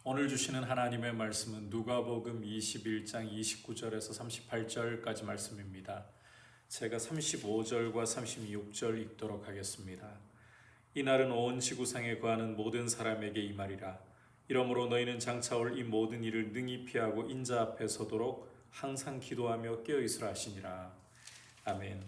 오늘 주시는 하나님의 말씀은 누가복음 21장 29절에서 38절까지 말씀입니다. 제가 35절과 36절 읽도록 하겠습니다. 이날은 온 지구상에 거하는 모든 사람에게 이 말이라. 이러므로 너희는 장차 올 이 모든 일을 능히 피하고 인자 앞에 서도록 항상 기도하며 깨어있으라 하시니라. 아멘.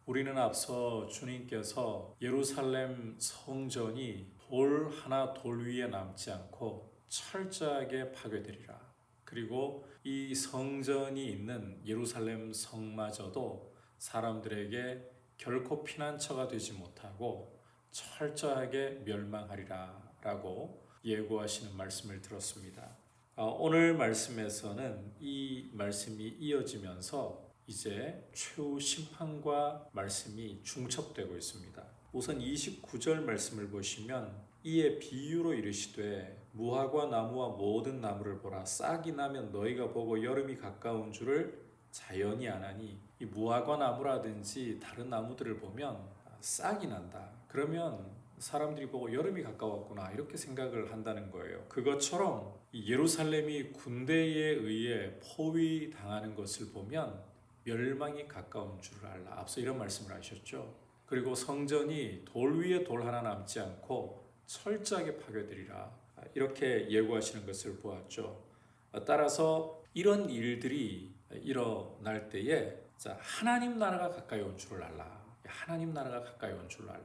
우리는 앞서 주님께서 예루살렘 성전이 돌 하나 돌 위에 남지 않고 철저하게 파괴되리라. 그리고 이 성전이 있는 예루살렘 성마저도 사람들에게 결코 피난처가 되지 못하고 철저하게 멸망하리라 라고 예고하시는 말씀을 들었습니다. 오늘 말씀에서는 이 말씀이 이어지면서 이제 최후 심판과 말씀이 중첩되고 있습니다. 우선 29절 말씀을 보시면 이에 비유로 이르시되 무화과 나무와 모든 나무를 보라. 싹이 나면 너희가 보고 여름이 가까운 줄을 자연히 아나니, 이 무화과 나무라든지 다른 나무들을 보면 싹이 난다. 그러면 사람들이 보고 여름이 가까웠구나 이렇게 생각을 한다는 거예요. 그것처럼 예루살렘이 군대에 의해 포위당하는 것을 보면 멸망이 가까운 줄을 알라. 앞서 이런 말씀을 하셨죠. 그리고 성전이 돌 위에 돌 하나 남지 않고 철저하게 파괴되리라. 이렇게 예고하시는 것을 보았죠. 따라서 이런 일들이 일어날 때에 하나님 나라가 가까이 온 줄을 알라. 하나님 나라가 가까이 온 줄을 알라.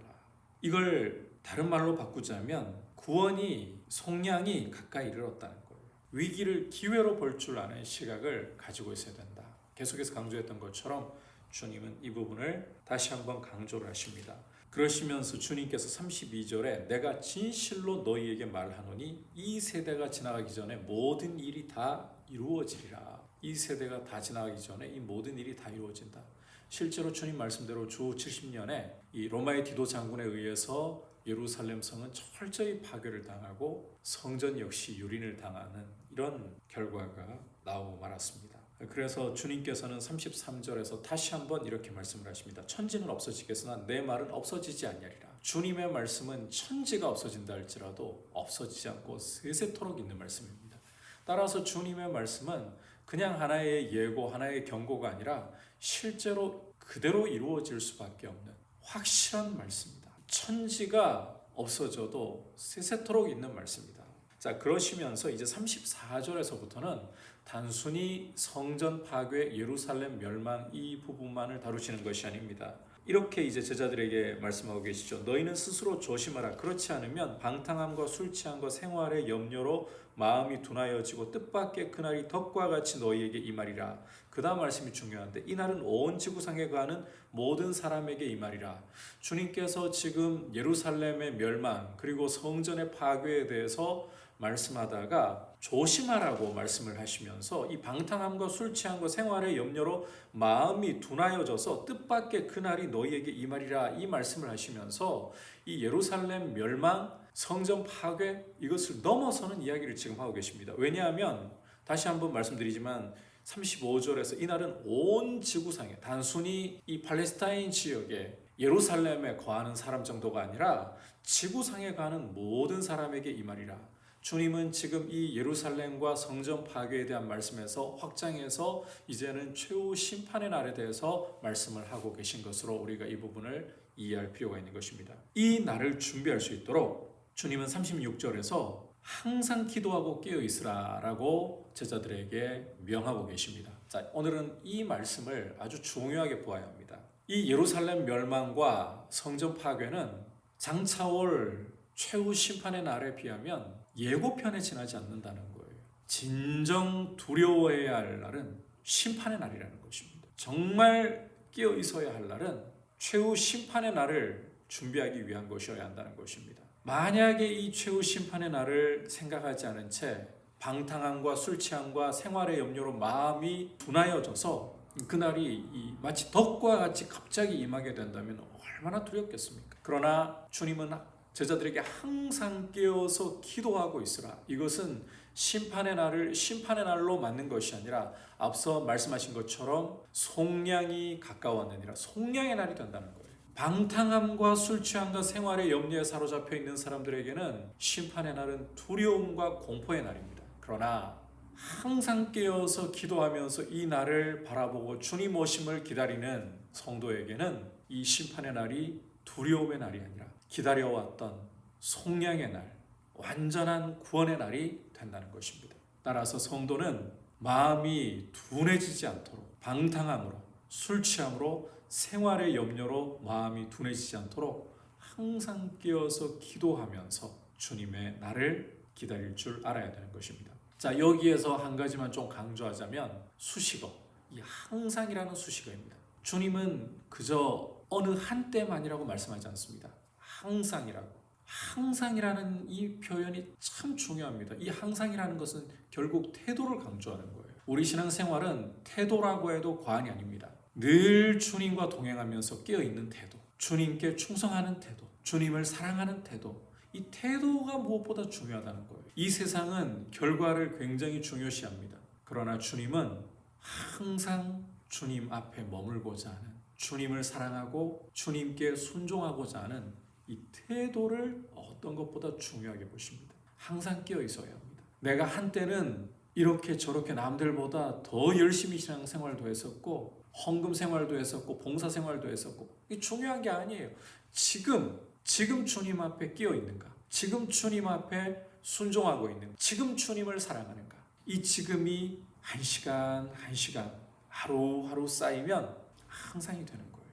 이걸 다른 말로 바꾸자면 구원이 속량이 가까이 이르렀다는 거예요. 위기를 기회로 볼 줄 아는 시각을 가지고 있어야 된다. 계속해서 강조했던 것처럼 주님은 이 부분을 다시 한번 강조를 하십니다. 그러시면서 주님께서 32절에 내가 진실로 너희에게 말하노니 이 세대가 지나가기 전에 모든 일이 다 이루어지리라. 이 세대가 다 지나가기 전에 이 모든 일이 다 이루어진다. 실제로 주님 말씀대로 주 70년에 이 로마의 디도 장군에 의해서 예루살렘 성은 철저히 파괴를 당하고 성전 역시 유린을 당하는 이런 결과가 나오고 말았습니다. 그래서 주님께서는 33절에서 다시 한번 이렇게 말씀을 하십니다. 천지는 없어지겠으나 내 말은 없어지지 아니하리라. 주님의 말씀은 천지가 없어진다 할지라도 없어지지 않고 세세토록 있는 말씀입니다. 따라서 주님의 말씀은 그냥 하나의 예고, 하나의 경고가 아니라 실제로 그대로 이루어질 수밖에 없는 확실한 말씀입니다. 천지가 없어져도 세세토록 있는 말씀입니다. 자, 그러시면서 이제 34절에서부터는 단순히 성전 파괴, 예루살렘 멸망 이 부분만을 다루시는 것이 아닙니다. 이렇게 이제 제자들에게 말씀하고 계시죠. 너희는 스스로 조심하라. 그렇지 않으면 방탕함과 술 취함과 생활의 염려로 마음이 둔하여지고 뜻밖의 그날이 덕과 같이 너희에게 임하리라. 그 다음 말씀이 중요한데 이날은 온 지구상에 거하는 모든 사람에게 임하리라. 주님께서 지금 예루살렘의 멸망 그리고 성전의 파괴에 대해서 말씀하다가 조심하라고 말씀을 하시면서 이 방탕함과 술 취함과 생활의 염려로 마음이 둔하여져서 뜻밖의 그날이 너희에게 임하리라 이 말씀을 하시면서 이 예루살렘 멸망, 성전 파괴 이것을 넘어서는 이야기를 지금 하고 계십니다. 왜냐하면 다시 한번 말씀드리지만 35절에서 이날은 온 지구상에 단순히 이 팔레스타인 지역에 예루살렘에 거하는 사람 정도가 아니라 지구상에 거하는 모든 사람에게 임하리라. 주님은 지금 이 예루살렘과 성전 파괴에 대한 말씀에서 확장해서 이제는 최후 심판의 날에 대해서 말씀을 하고 계신 것으로 우리가 이 부분을 이해할 필요가 있는 것입니다. 이 날을 준비할 수 있도록 주님은 36절에서 항상 기도하고 깨어있으라 라고 제자들에게 명하고 계십니다. 자, 오늘은 이 말씀을 아주 중요하게 보아야 합니다. 이 예루살렘 멸망과 성전 파괴는 장차 올 최후 심판의 날에 비하면 예고편에 지나지 않는다는 거예요. 진정 두려워해야 할 날은 심판의 날이라는 것입니다. 정말 깨어 있어야 할 날은 최후 심판의 날을 준비하기 위한 것이어야 한다는 것입니다. 만약에 이 최후 심판의 날을 생각하지 않은 채 방탕함과 술 취함과 생활의 염려로 마음이 둔하여져서 그날이 마치 덕과 같이 갑자기 임하게 된다면 얼마나 두렵겠습니까? 그러나 주님은 제자들에게 항상 깨어서 기도하고 있으라. 이것은 심판의 날을 심판의 날로 맞는 것이 아니라 앞서 말씀하신 것처럼 속량이 가까웠느니라. 속량의 날이 된다는 거예요. 방탕함과 술 취함과 생활의 염려에 사로잡혀 있는 사람들에게는 심판의 날은 두려움과 공포의 날입니다. 그러나 항상 깨어서 기도하면서 이 날을 바라보고 주님 오심을 기다리는 성도에게는 이 심판의 날이 두려움의 날이 아니라 기다려왔던 속량의 날, 완전한 구원의 날이 된다는 것입니다. 따라서 성도는 마음이 둔해지지 않도록 방탕함으로, 술 취함으로, 생활의 염려로 마음이 둔해지지 않도록 항상 깨어서 기도하면서 주님의 날을 기다릴 줄 알아야 되는 것입니다. 자, 여기에서 한 가지만 좀 강조하자면 수식어, 이 항상이라는 수식어입니다. 주님은 그저 어느 한때만이라고 말씀하지 않습니다. 항상이라고. 항상이라는 이 표현이 참 중요합니다. 이 항상이라는 것은 결국 태도를 강조하는 거예요. 우리 신앙생활은 태도라고 해도 과언이 아닙니다. 늘 주님과 동행하면서 깨어있는 태도, 주님께 충성하는 태도, 주님을 사랑하는 태도, 이 태도가 무엇보다 중요하다는 거예요. 이 세상은 결과를 굉장히 중요시합니다. 그러나 주님은 항상 주님 앞에 머물고자 하는, 주님을 사랑하고 주님께 순종하고자 하는 이 태도를 어떤 것보다 중요하게 보십니다. 항상 깨어 있어야 합니다. 내가 한때는 이렇게 저렇게 남들보다 더 열심히 신앙생활도 했었고 헌금 생활도 했었고 봉사 생활도 했었고, 이게 중요한 게 아니에요. 지금 주님 앞에 끼어 있는가? 지금 주님 앞에 순종하고 있는가? 지금 주님을 사랑하는가? 이 지금이 한 시간 한 시간 하루하루 쌓이면 항상이 되는 거예요.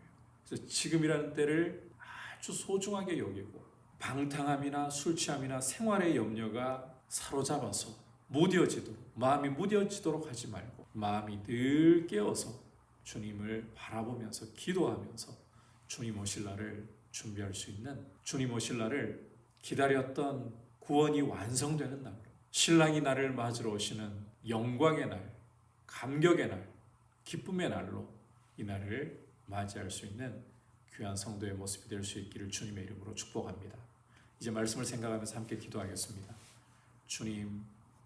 그래서 지금이라는 때를 아주 소중하게 여기고 방탕함이나 술 취함이나 생활의 염려가 사로잡아서 마음이 무뎌지도록 하지 말고 마음이 늘 깨어서 주님을 바라보면서 기도하면서 주님 오실 날을 준비할 수 있는, 주님 오실 날을 기다렸던 구원이 완성되는 날로, 신랑이 나를 맞으러 오시는 영광의 날, 감격의 날, 기쁨의 날로 이 날을 맞이할 수 있는 귀한 성도의 모습이 될 수 있기를 주님의 이름으로 축복합니다. 이제 말씀을 생각하면서 함께 기도하겠습니다.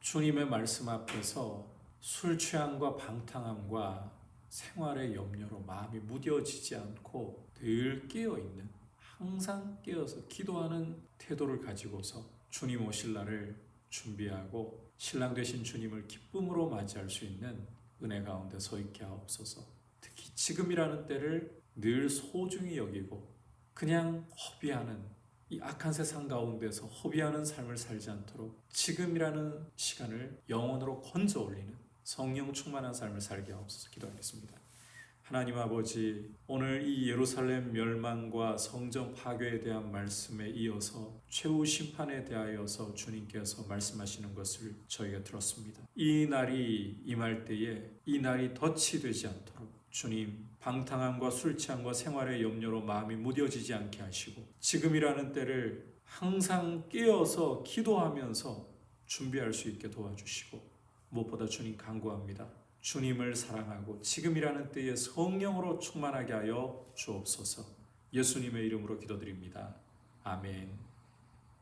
주님의 말씀 앞에서 술 취함과 방탕함과 생활의 염려로 마음이 무뎌지지 않고 늘 깨어있는, 항상 깨어서 기도하는 태도를 가지고서 주님 오실 날을 준비하고 신랑 되신 주님을 기쁨으로 맞이할 수 있는 은혜 가운데 서 있게 하옵소서. 특히 지금이라는 때를 늘 소중히 여기고 그냥 허비하는, 이 악한 세상 가운데서 허비하는 삶을 살지 않도록 지금이라는 시간을 영혼으로 건져 올리는 성령 충만한 삶을 살게 하옵소서. 기도하겠습니다. 하나님 아버지, 오늘 이 예루살렘 멸망과 성전 파괴에 대한 말씀에 이어서 최후 심판에 대하여서 주님께서 말씀하시는 것을 저희가 들었습니다. 이 날이 임할 때에 이 날이 덫이 되지 않도록 주님, 방탕함과 술 취함과 생활의 염려로 마음이 무뎌지지 않게 하시고 지금이라는 때를 항상 깨어서 기도하면서 준비할 수 있게 도와주시고, 무엇보다 주님 간구합니다. 주님을 사랑하고 지금이라는 때에 성령으로 충만하게 하여 주옵소서. 예수님의 이름으로 기도드립니다. 아멘.